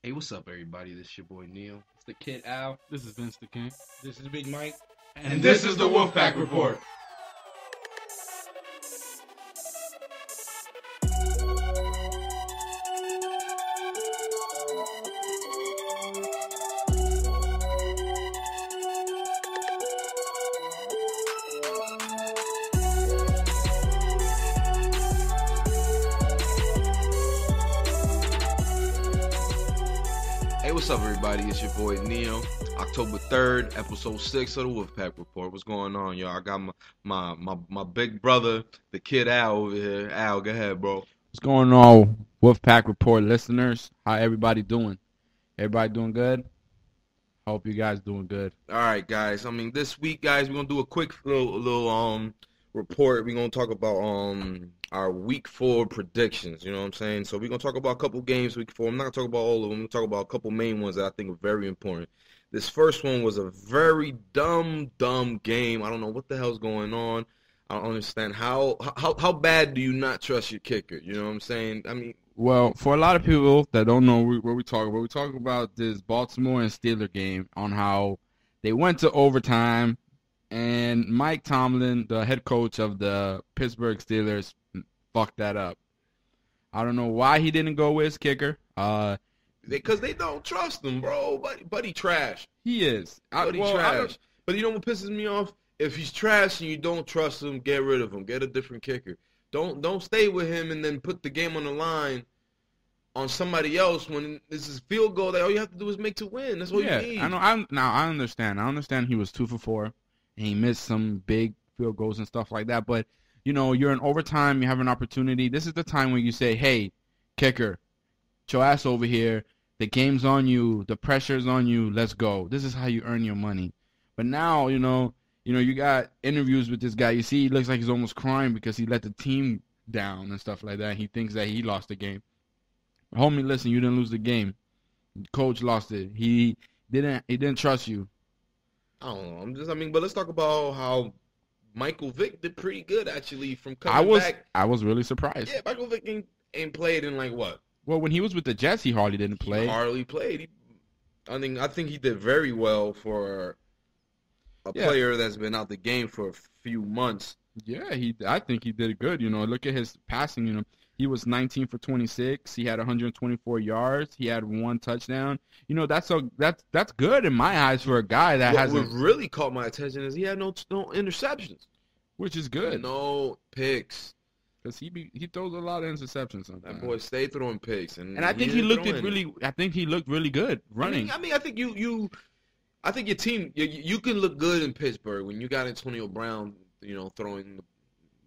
Hey, what's up, everybody? This is your boy Neil. It's the kid Al. This is Vince the King. This is Big Mike. And this is the Wolfpack Report. Hey, what's up, everybody? It's your boy Neil. October 3rd, episode 6 of the Wolfpack Report. What's going on, y'all? I got my big brother, the kid Al, over here. Al, go ahead, bro. What's going on, Wolfpack Report listeners? How everybody doing? Everybody doing good? Hope you guys doing good. All right, guys. This week, guys, we're gonna do a quick little report. We're gonna talk about our week 4 predictions. You know what I'm saying? So we're gonna talk about a couple games week 4. I'm not gonna talk about all of them. I'm gonna talk about a couple main ones that I think are very important. This first one was a very dumb game. I don't know what the hell's going on. I don't understand how bad do you not trust your kicker? You know what I'm saying? Well, for a lot of people that don't know what we're talking about this Baltimore and Steelers game on how they went to overtime, and Mike Tomlin, the head coach of the Pittsburgh Steelers, fucked that up. I don't know why he didn't go with his kicker. Because they don't trust him, bro. Buddy trash. He is. Trash. But you know what pisses me off? If he's trash and you don't trust him, get rid of him. Get a different kicker. Don't stay with him and then put the game on the line on somebody else when this is field goal that all you have to do is make to win. That's all you need. I know. I understand. I understand he was 2 for 4 and he missed some big field goals and stuff like that. But you know, you're in overtime. You have an opportunity. This is the time when you say, "Hey, kicker, get your ass over here. The game's on you. The pressure's on you. Let's go." This is how you earn your money. But now, you got interviews with this guy. You see, he looks like he's almost crying because he let the team down and stuff like that. He thinks that he lost the game. Homie, listen, you didn't lose the game. Coach lost it. He didn't trust you. I don't know. But let's talk about how Michael Vick did pretty good actually from coming back. I was really surprised. Yeah, Michael Vick ain't played in like what? Well, when he was with the Jets, he hardly didn't play. He hardly played. I think he did very well for a player that's been out the game for a few months. Yeah, I think he did good. Look at his passing. He was 19 for 26. He had 124 yards. He had 1 touchdown. That's good in my eyes for a guy that hasn't. What really caught my attention is he had no interceptions, which is good. No picks. Because he throws a lot of interceptions sometimes. That boy stayed throwing picks, and I think he looked really good running. I think I think your team you can look good in Pittsburgh when you got Antonio Brown, throwing.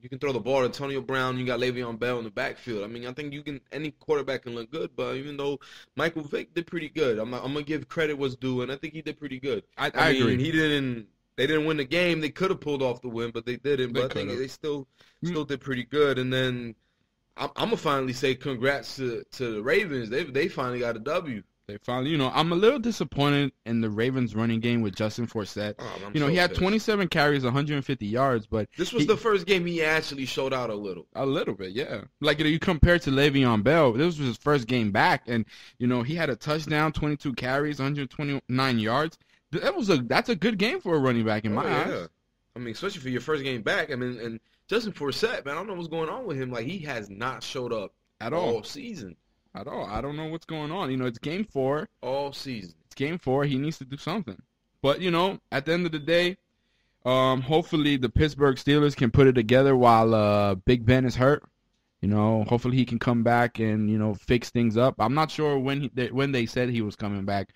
You can throw the ball to Antonio Brown. You got Le'Veon Bell in the backfield. I think any quarterback can look good, but even though Michael Vick did pretty good, I'm gonna give credit what's due, and I think he did pretty good. I agree. They didn't win the game. They could have pulled off the win, but they didn't. But I think they still did pretty good. And then I'm gonna finally say congrats to the Ravens. They finally got a W. They finally, I'm a little disappointed in the Ravens running game with Justin Forsett. He had 27 carries, 150 yards, but this was the first game he actually showed out a little. A little bit, yeah. Like you compare to Le'Veon Bell, this was his first game back, and he had a touchdown, 22 carries, 129 yards. That's a good game for a running back in my eyes. Especially for your first game back. And Justin Forsett, man, I don't know what's going on with him. Like, he has not showed up at all season. At all. I don't know what's going on. It's game 4. All season. It's game 4. He needs to do something. But, at the end of the day, hopefully the Pittsburgh Steelers can put it together while Big Ben is hurt. Hopefully he can come back and, fix things up. I'm not sure when they said he was coming back.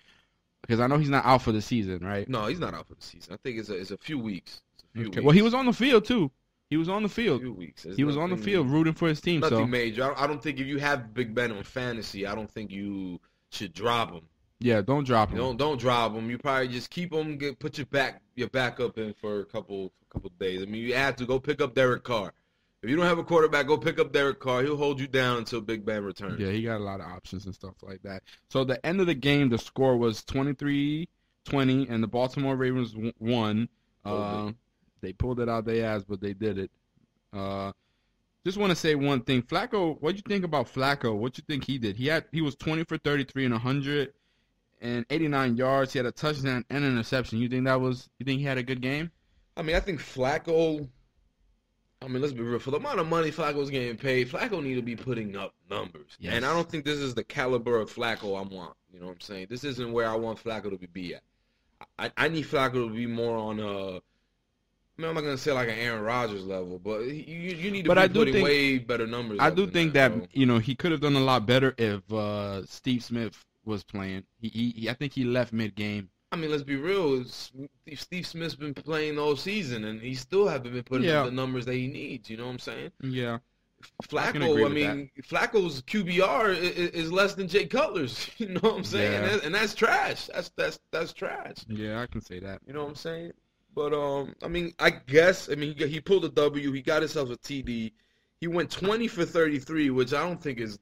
Because I know he's not out for the season, right? No, he's not out for the season. I think it's a few weeks. Well, he was on the field, too. He was on the field. A few weeks. He was on the field rooting for his team. Nothing major. I don't think if you have Big Ben on fantasy, I don't think you should drop him. Yeah, don't drop him. Don't drop him. You probably just keep him. Put your backup in for a couple days. You have to go pick up Derek Carr. If you don't have a quarterback, go pick up Derek Carr. He'll hold you down until Big Ben returns. Yeah, he got a lot of options and stuff like that. So the end of the game, the score was 23-20, and the Baltimore Ravens won. They pulled it out their ass, but they did it. Just want to say one thing. Flacco, what you think about Flacco? What you think he did? He was 20 for 33 and 189 yards. He had a touchdown and an interception. You think he had a good game? I mean, I think Flacco. I mean, let's be real. For the amount of money Flacco's getting paid, Flacco need to be putting up numbers. Yes. And I don't think this is the caliber of Flacco I want. You know what I'm saying? This isn't where I want Flacco to be at. I need Flacco to be more on a. I mean, I'm not gonna say like an Aaron Rodgers level, but you need to be putting way better numbers. I do think that bro. He could have done a lot better if Steve Smith was playing. I think he left mid game. I mean, let's be real. Steve Smith's been playing all season, and he still haven't been putting up the numbers that he needs. You know what I'm saying? Yeah. Flacco, I mean, Flacco's QBR is less than Jay Cutler's. You know what I'm saying? Yeah. And that's trash. That's trash. Yeah, I can say that. You know what I'm saying? But I mean, I guess he pulled a W. He got himself a TD. He went 20 for 33, which I don't think is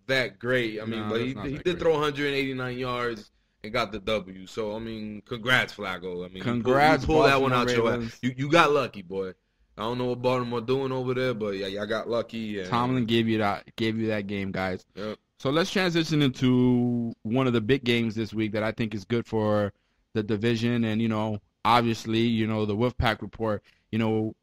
that great. I mean, but he did throw 189 yards and got the W. So I mean, congrats, Flacco. I mean, congrats, you pull that one out your ass. You got lucky, boy. I don't know what Baltimore doing over there, but yeah, y'all got lucky. And Tomlin gave you that game, guys. Yep. So let's transition into one of the big games this week that I think is good for the division. And, obviously, the Wolfpack report,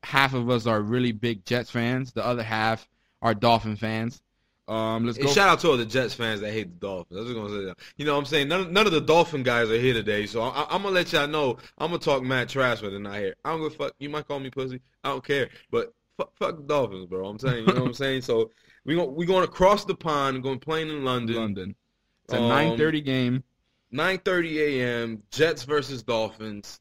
half of us are really big Jets fans. The other half are Dolphin fans. Let's go. Shout out to all the Jets fans that hate the Dolphins. I was just going to say that. You know what I'm saying? None of the Dolphin guys are here today, so I'm going to let y'all know I'm going to talk mad trash when they're not here. I don't give a fuck. You might call me pussy. I don't care. But fuck the Dolphins, bro. I'm saying, you know what I'm saying? So we're going to cross the pond. We're going to play in London. It's a 9:30 game. 9:30 a.m. Jets versus Dolphins.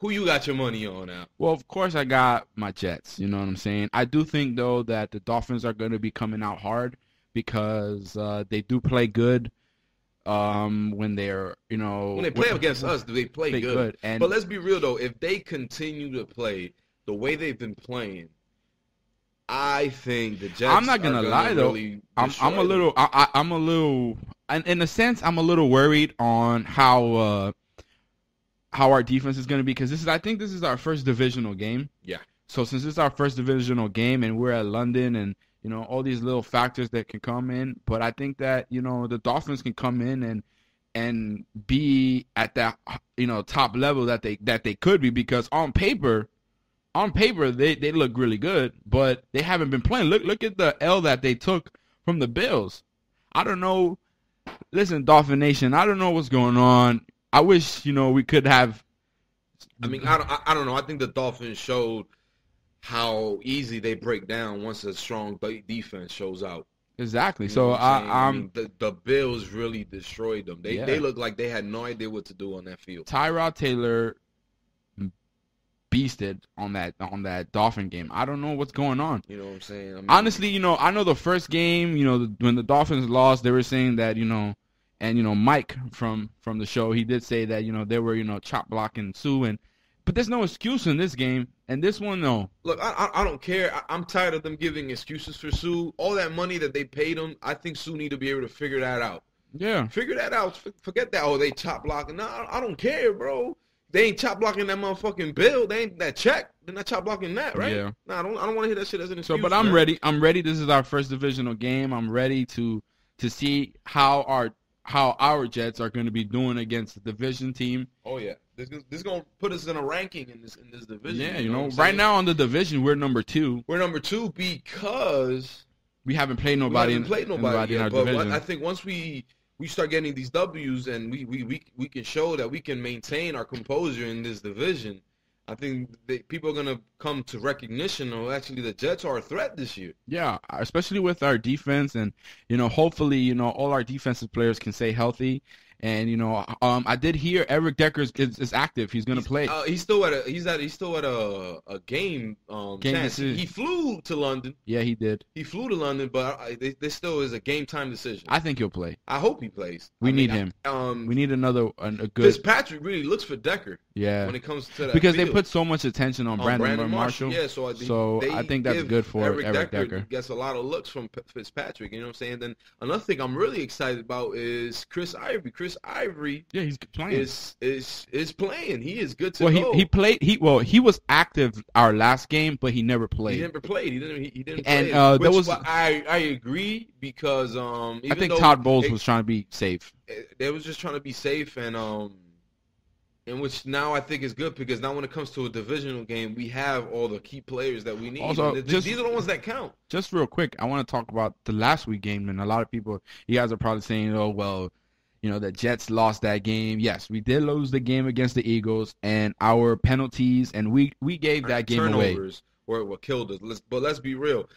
Who you got your money on now? Well, of course I got my Jets. You know what I'm saying? I do think, though, that the Dolphins are going to be coming out hard because they do play good when they're, when they play against us, do they play good? But let's be real, though. If they continue to play the way they've been playing, I think the Jets. I'm not gonna lie though. I'm a little. In a sense, I'm a little worried on how our defense is gonna be because I think this is our first divisional game. Yeah. So since it's our first divisional game and we're at London and all these little factors that can come in, but I think that the Dolphins can come in and be at that top level that they could be because on paper they look really good, but they haven't been playing. Look at the L that they took from the Bills. I don't know. Listen, Dolphin Nation, I don't know what's going on. I wish we could have. I mean, I don't know. I think the Dolphins showed how easy they break down once a strong defense shows out. Exactly. You know so I mean, the Bills really destroyed them. They looked like they had no idea what to do on that field. Tyrod Taylor beasted on that Dolphin game. I don't know what's going on. You know what I'm saying? I mean, honestly, I know the first game, when the Dolphins lost, they were saying that, and Mike from the show, he did say that, they were, chop blocking Sue but there's no excuse in this game. And this one, no. Look, I don't care. I'm tired of them giving excuses for Sue. All that money that they paid him, I think Sue need to be able to figure that out. Yeah. Figure that out. Forget that. Oh, they chop blocking. No, I don't care, bro. They ain't chop blocking that motherfucking bill. They ain't that check. They're not chop blocking that, right? Yeah. No, I don't want to hear that shit as an excuse. So, but I'm ready. I'm ready. This is our first divisional game. I'm ready to see how our Jets are going to be doing against the division team. Oh yeah, this is going to put us in a ranking in this division. Yeah, right now on the division we're number 2. We're number 2 because we haven't played nobody. In our division. But I think once we start getting these W's and we can show that we can maintain our composure in this division, I think people are going to come to recognition of actually the Jets are a threat this year. Yeah, especially with our defense and, hopefully, all our defensive players can stay healthy. And I did hear Eric Decker is active. He's going to play. He's still at a game. Chance. He flew to London. Yeah, he did. He flew to London, but this still is a game time decision. I think he'll play. I hope he plays. We need him. We need a good. Fitzpatrick really looks for Decker. Yeah. When it comes to that because field. They put so much attention on Brandon Marshall. Yeah, so I think that's good for Eric Decker. Gets a lot of looks from Fitzpatrick. You know what I'm saying? Then another thing I'm really excited about is Chris Ivory. Chris Ivory he's playing. is playing. He is good to Well, go. he played. He was active our last game, but he never played. He never played. He didn't And play. there was. I agree because I think Todd Bowles was trying to be safe. They was just trying to be safe and which now I think is good because now when it comes to a divisional game, we have all the key players that we need. Also, these are the ones that count. Just real quick, I want to talk about the last week game, and a lot of people, you guys are probably saying, oh, well, the Jets lost that game. Yes, we did lose the game against the Eagles, and our penalties, and we gave that game away. Turnovers were what killed us. But let's be real.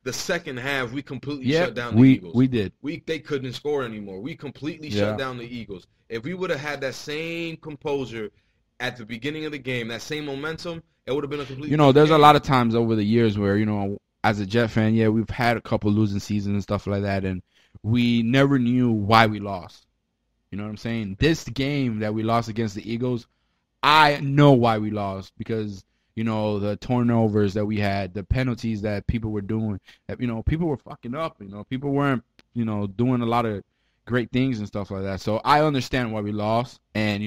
The second half, we completely shut down the Eagles. We did. They couldn't score anymore. We completely shut down the Eagles. If we would have had that same composure at the beginning of the game, that same momentum, it would have been a completely there's game. A lot of times over the years where, as a Jet fan, we've had a couple losing seasons and stuff like that, and we never knew why we lost. You know what I'm saying? This game that we lost against the Eagles, I know why we lost because the turnovers that we had, the penalties that people were doing, that, people were fucking up, people weren't, doing a lot of great things and stuff like that. So I understand why we lost, and,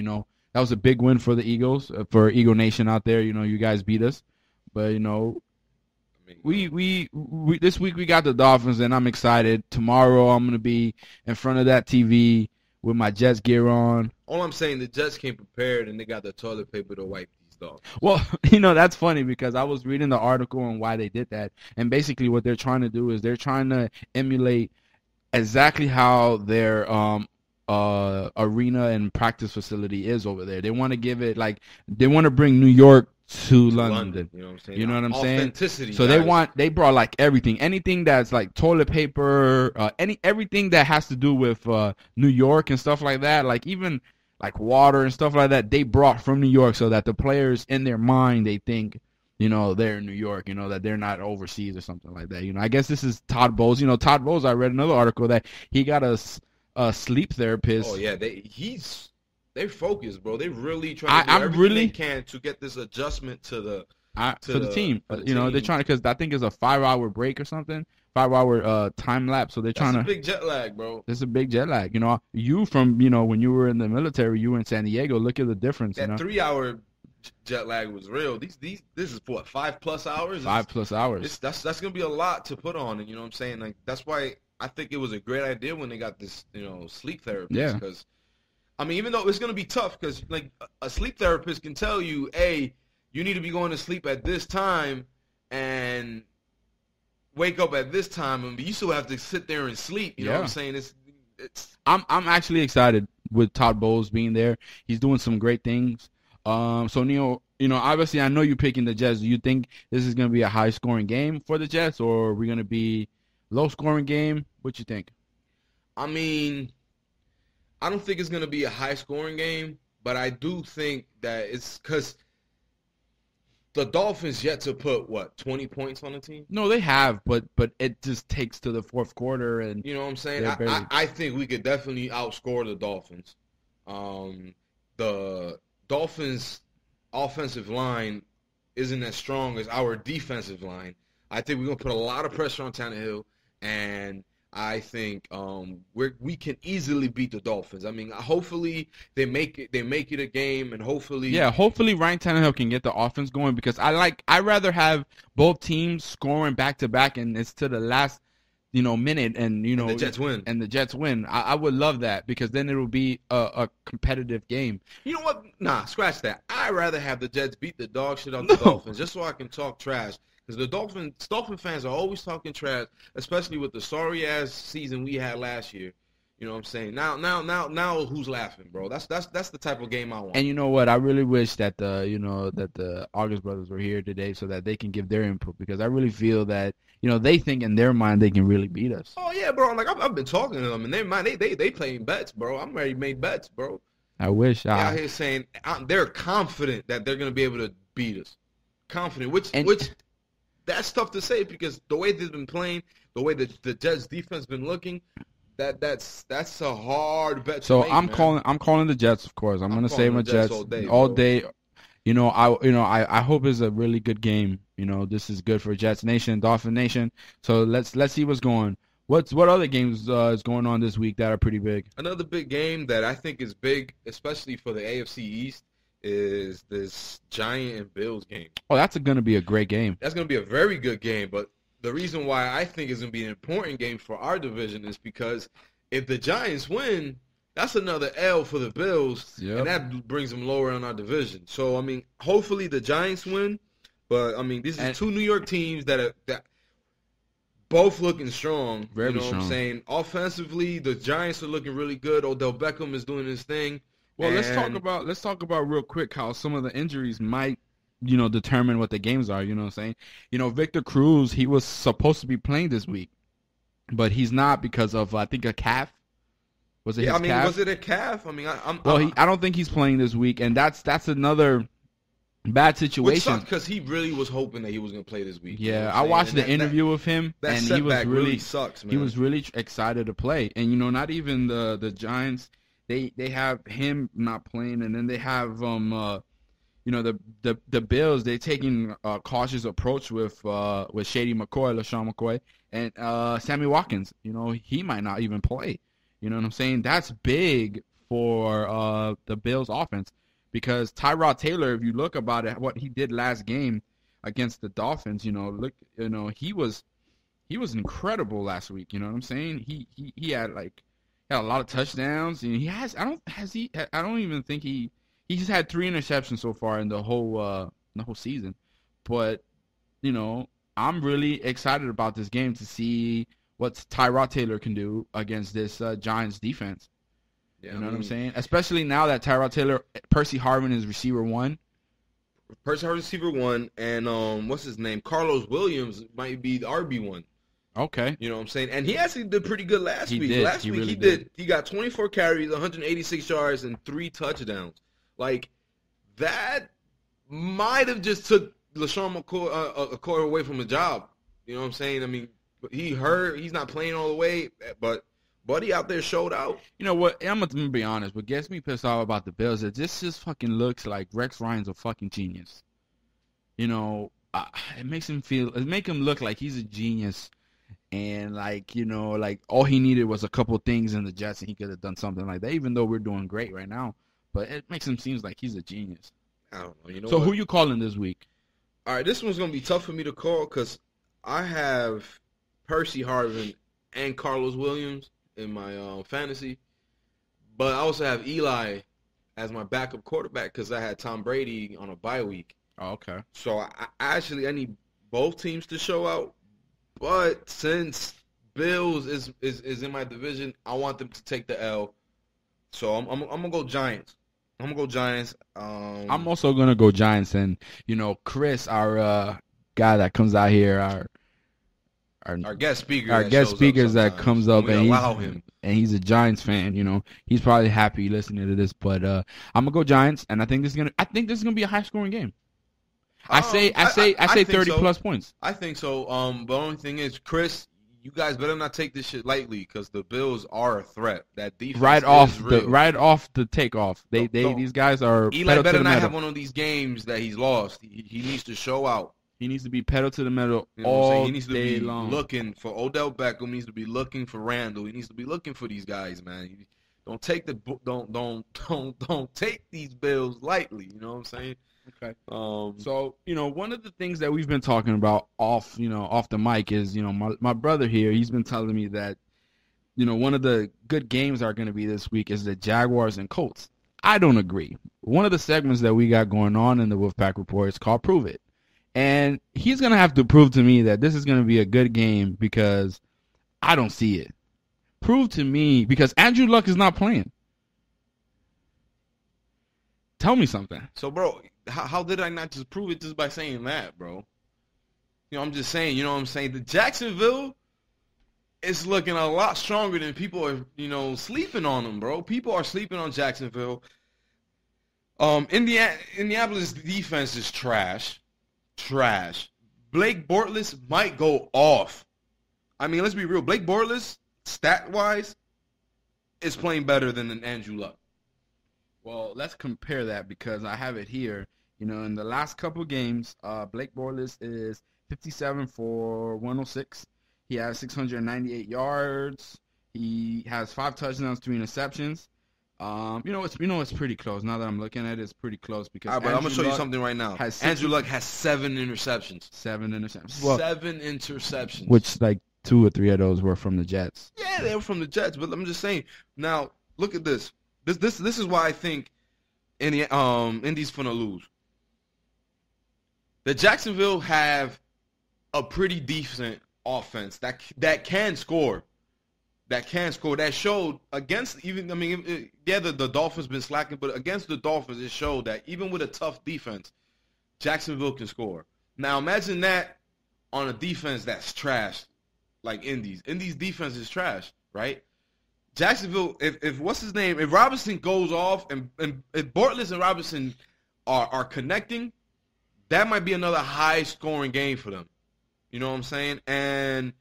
that was a big win for the Eagles, for Eagle Nation out there. You guys beat us, but, we this week we got the Dolphins, and I'm excited. Tomorrow I'm going to be in front of that TV with my Jets gear on. All I'm saying, the Jets came prepared, and they got the toilet paper to wipe these dogs. Well, that's funny because I was reading the article on why they did that, and basically what they're trying to do is they're trying to emulate exactly how their arena and practice facility is over there. They want to give it they want to bring New York to London. You know what I'm saying? You know what I'm saying? Authenticity. So they brought anything that's like toilet paper, everything that has to do with New York and stuff like that, like even like water and stuff like that, they brought from New York so that the players in their mind, they think, they're in New York, that they're not overseas or something like that. I guess this is Todd Bowles. Todd Bowles, I read another article that he got a sleep therapist. Oh, yeah. They're focused, bro. They really trying to do everything they can to get this adjustment to the team. They're trying to, because I think it's a 5-hour break or something. 5-hour time lapse, so they're trying to. That's a big jet lag, bro. It's a big jet lag. You from when you were in the military, you were in San Diego. Look at the difference. That 3-hour jet lag was real. This is what 5+ hours. 5+ hours. That's gonna be a lot to put on, and you know what I'm saying. Like that's why I think it was a great idea when they got this sleep therapist. Yeah. Because even though it's gonna be tough, because like a sleep therapist can tell you, hey, you need to be going to sleep at this time and wake up at this time, and you still have to sit there and sleep. You know what I'm saying? I'm actually excited with Todd Bowles being there. He's doing some great things. So Neil, obviously I know you're picking the Jets. Do you think this is going to be a high scoring game for the Jets, or are we going to be low scoring game? What you think? I don't think it's going to be a high scoring game, but I do think that it's because the Dolphins yet to put 20 points on the team? No, they have, but it just takes to the fourth quarter, and you know what I'm saying. I think we could definitely outscore the Dolphins. The Dolphins' offensive line isn't as strong as our defensive line. I think we're gonna put a lot of pressure on Tannehill, and I think we can easily beat the Dolphins. Hopefully they make it a game, and hopefully Ryan Tannehill can get the offense going, because I rather have both teams scoring back to back, and it's to the last minute, and the Jets win. I would love that, because then it will be a competitive game. You know what? Nah, scratch that. I'd rather have the Jets beat the dog shit out the Dolphins, just so I can talk trash. Because the Dolphin fans are always talking trash, especially with the sorry-ass season we had last year. You know what I'm saying? Now, who's laughing, bro? That's the type of game I want. And you know what? I really wish that the August brothers were here today so that they can give their input, because I really feel that they think in their mind they can really beat us. Oh yeah, bro. I've been talking to them in their mind. They playing bets, bro. I'm already made bets, bro. I wish. They're out here saying they're confident that they're gonna be able to beat us. Confident, which. That's tough to say, because the way they've been playing, the way that the Jets defense been looking, that's a hard bet. So to make, I'm calling the Jets, of course. I'm gonna say my Jets all day. I hope it's a really good game. This is good for Jets Nation, Dolphin Nation. So let's see what's going. What other games is going on this week that are pretty big? Another big game that I think is big, especially for the AFC East, is this Giant and Bills game. Oh, that's going to be a great game. That's going to be a very good game, but the reason why I think it's going to be an important game for our division is because if the Giants win, that's another L for the Bills, and that brings them lower in our division. So, I mean, hopefully the Giants win, but, I mean, these are two New York teams that both looking strong. Very strong. What I'm saying? Offensively, the Giants are looking really good. Odell Beckham is doing his thing. Well, let's talk about real quick how some of the injuries might, determine what the games are. You know what I'm saying? Victor Cruz, he was supposed to be playing this week, but he's not because of I think a calf. Was it? Yeah, calf? Was it a calf? I mean, I don't think he's playing this week, and that's another bad situation. Because he really was hoping that he was going to play this week. Yeah, I watched the interview with him, and he was really sucks, man. He was really excited to play, and not even the Giants. They have him not playing, and then they have the Bills. They're taking a cautious approach with Shady McCoy, LaShawn McCoy, and Sammy Watkins. He might not even play. You know what I'm saying? That's big for the Bills offense. Because Tyrod Taylor, if you look about it, what he did last game against the Dolphins, he was incredible last week. You know what I'm saying? He had a lot of touchdowns, and I don't even think he's had 3 interceptions so far in the whole season. But I'm really excited about this game to see what Tyrod Taylor can do against this Giants defense. Yeah, what I'm saying? Especially now that Tyrod Taylor, Percy Harvin is receiver 1. Percy Harvin receiver 1, and what's his name? Carlos Williams might be the RB1. Okay. You know what I'm saying? And he actually did pretty good last week. Last week he did. He got 24 carries, 186 yards, and 3 touchdowns. Like, that might have just took LaShawn McCoy away from a job. You know what I'm saying? I mean, he's not playing all the way, but Buddy out there showed out. You know what? I'm going to be honest. What gets me pissed off about the Bills is this just fucking looks like Rex Ryan's a fucking genius. It makes him look like he's a genius. And, all he needed was a couple things in the Jets, and he could have done something like that, even though we're doing great right now. But it makes him seem like he's a genius. I don't know. So who you calling this week? All right, this one's going to be tough for me to call because I have Percy Harvin and Carlos Williams in my fantasy, but I also have Eli as my backup quarterback because I had Tom Brady on a bye week. Oh, okay. So I need both teams to show out, but since Bills is in my division, I want them to take the L. So I'm gonna go Giants. I'm also gonna go Giants, and Chris, our guy that comes out here, our guest speaker. Our guest speakers that comes up, and he's a Giants fan. He's probably happy listening to this. But I'm gonna go Giants, and I think this is gonna be a high scoring game. I say 30 plus points. I think so. But the only thing is, Chris, you guys better not take this shit lightly because the Bills are a threat. That defense right off the takeoff. These guys are. Eli better not have one of these games that he's lost. He needs to show out. He needs to be pedal to the metal all He needs to day be long. looking for Odell Beckham. He needs to be looking for Randall. He needs to be looking for these guys, man. Don't take these Bills lightly. You know what I'm saying? Okay. So one of the things that we've been talking about off the mic is my brother here. He's been telling me that one of the good games are going to be this week is the Jaguars and Colts. I don't agree. One of the segments that we got going on in the Wolfpack Report is called Prove It. And he's going to have to prove to me that this is going to be a good game because I don't see it. Prove to me, because Andrew Luck is not playing. Tell me something. So, bro, how did I not just prove it just by saying that, bro? I'm just saying, you know what I'm saying? The Jacksonville is looking a lot stronger than people are, sleeping on them, bro. People are sleeping on Jacksonville. Indianapolis defense is trash. Blake Bortles might go off. I mean, let's be real. Blake Bortles, stat-wise, is playing better than Andrew Luck. Well, let's compare that because I have it here. In the last couple games, Blake Bortles is 57 for 106. He has 698 yards. He has 5 touchdowns, 3 interceptions. It's pretty close. Now that I'm looking at it, it's pretty close because But I'm gonna show you something right now. Andrew Luck has 7 interceptions. 7 interceptions. Well, 7 interceptions. Which like 2 or 3 of those were from the Jets. Yeah, they were from the Jets. But I'm just saying. Now look at this. This is why I think Indy's gonna lose. The Jacksonville have a pretty decent offense that can score. That showed against the Dolphins been slacking, but against the Dolphins it showed that even with a tough defense, Jacksonville can score. Now imagine that on a defense that's trash, like Indy's. Indy's defense is trash, right? Jacksonville, if what's his name, if Robinson goes off and if Bortles and Robinson are connecting, that might be another high scoring game for them. You know what I'm saying? And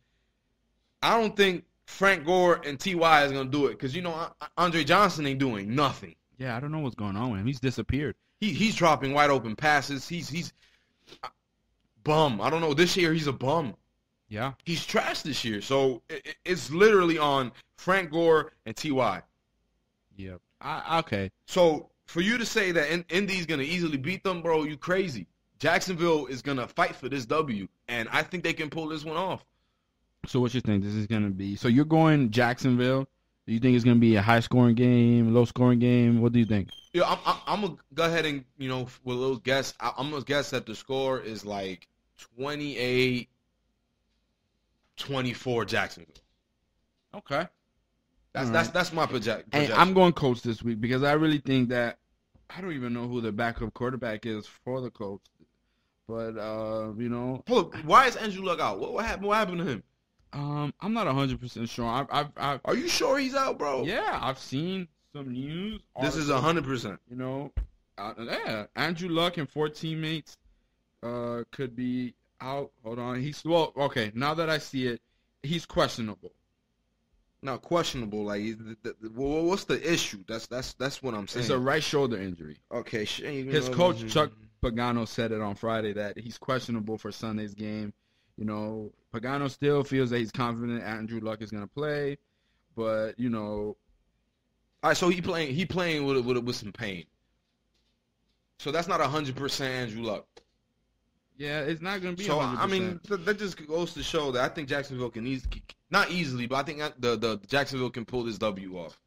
I don't think Frank Gore and T.Y. is going to do it because, Andre Johnson ain't doing nothing. Yeah, I don't know what's going on with him. He's disappeared. He's dropping wide open passes. He's bum. I don't know. This year he's a bum. Yeah. He's trash this year. So it's literally on Frank Gore and T.Y. Yep. Okay. So for you to say that Indy's going to easily beat them, bro, you crazy. Jacksonville is going to fight for this W, and I think they can pull this one off. So what you think this is going to be? So you're going Jacksonville. Do you think it's going to be a high-scoring game, low-scoring game? What do you think? Yeah, I'm going to go ahead and, with a little guess. I'm going to guess that the score is like 28-24 Jacksonville. Okay. That's my projection. And I'm going Colts this week because I really think that I don't even know who the backup quarterback is for the Colts. But, Hold up, why is Andrew Luck out? What happened to him? I'm not 100% sure. Are you sure he's out, bro? Yeah, I've seen some news. This is 100%. Yeah, Andrew Luck and 4 teammates could be out. Hold on. Okay, now that I see it, he's questionable. Not questionable. Like, what's the issue? That's what I'm saying. It's a right shoulder injury. Okay. His coach, Chuck Pagano, said it on Friday that he's questionable for Sunday's game. Pagano still feels that he's confident Andrew Luck is going to play, but all right. So he playing with some pain. So that's not 100% Andrew Luck. Yeah, it's not going to be. So 100%. That just goes to show that I think Jacksonville can not easily, but I think the Jacksonville can pull this W off.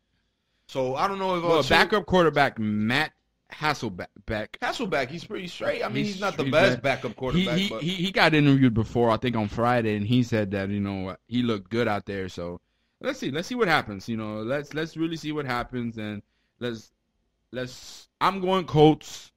So I don't know if backup quarterback Matt Hasselbeck, he's pretty straight. I mean, he's not the best backup quarterback. He got interviewed before, I think on Friday, and he said that he looked good out there. So let's see what happens. Let's really see what happens, and let's. I'm going Colts.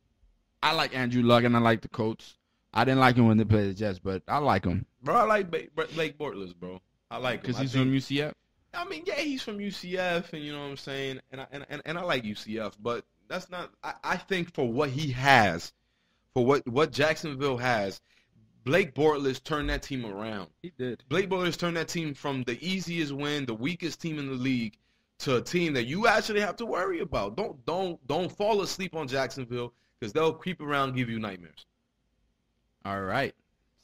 I like Andrew Luck, and I like the Colts. I didn't like him when they played the Jets, but I like him. Bro, I like Blake Bortles, bro. I like him because he's from UCF. I mean, yeah, he's from UCF, and you know what I'm saying, and I like UCF, but. That's not. I think for what he has, for what Jacksonville has, Blake Bortles turned that team around. He did. Blake Bortles turned that team from the easiest win, the weakest team in the league, to a team that you actually have to worry about. Don't fall asleep on Jacksonville because they'll creep around and give you nightmares. All right.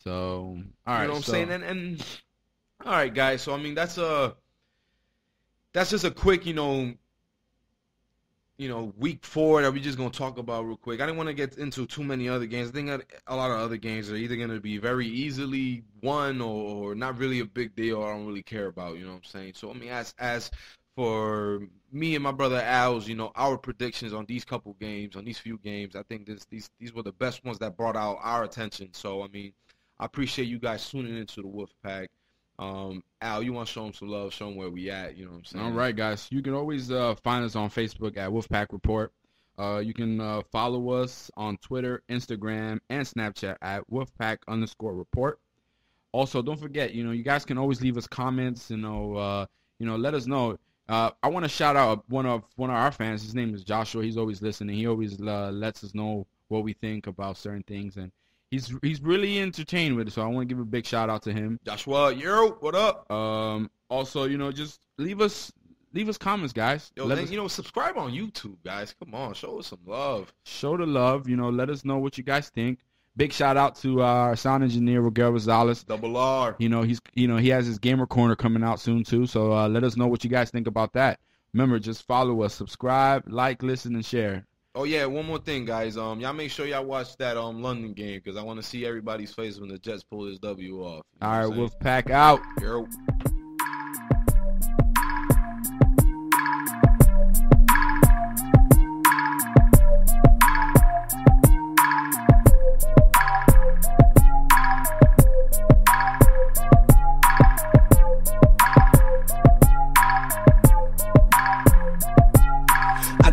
So all right. You know what I'm saying? And all right, guys. So I mean, that's just a quick, week 4 that we're just going to talk about real quick. I didn't want to get into too many other games. I think that a lot of other games are either going to be very easily won or not really a big deal or I don't really care about, you know what I'm saying? So, I mean, as for me and my brother Al's, our predictions on these couple games, on these few games, I think these were the best ones that brought out our attention. So, I mean, I appreciate you guys tuning into the Wolfpack. Al, you want to show them some love, show them where we at, you know what I'm saying? All right, guys. You can always find us on Facebook at Wolfpack Report. You can follow us on Twitter, Instagram, and Snapchat at Wolfpack_report. Also, don't forget, you guys can always leave us comments, let us know. I want to shout out one of our fans. His name is Joshua. He's always listening. He always lets us know what we think about certain things, and he's really entertained with it, so I want to give a big shout out to him. Joshua, what up? Also, just leave us comments, guys. Subscribe on YouTube, guys. Come on, show us some love. Show the love. Let us know what you guys think. Big shout out to our sound engineer, Regel Rosales. Double R. He has his gamer corner coming out soon too. So let us know what you guys think about that. Remember, just follow us, subscribe, like, listen, and share. Oh yeah, one more thing, guys. Y'all make sure y'all watch that London game because I want to see everybody's face when the Jets pull this W off. All right, Wolfpack out. Yo.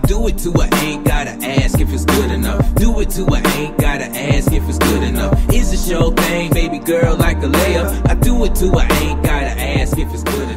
Do it to I ain't gotta ask if it's good enough. Do it to I ain't gotta ask if it's good enough. Is it your thing, baby girl, like a layup? I do it to I ain't gotta ask if it's good enough.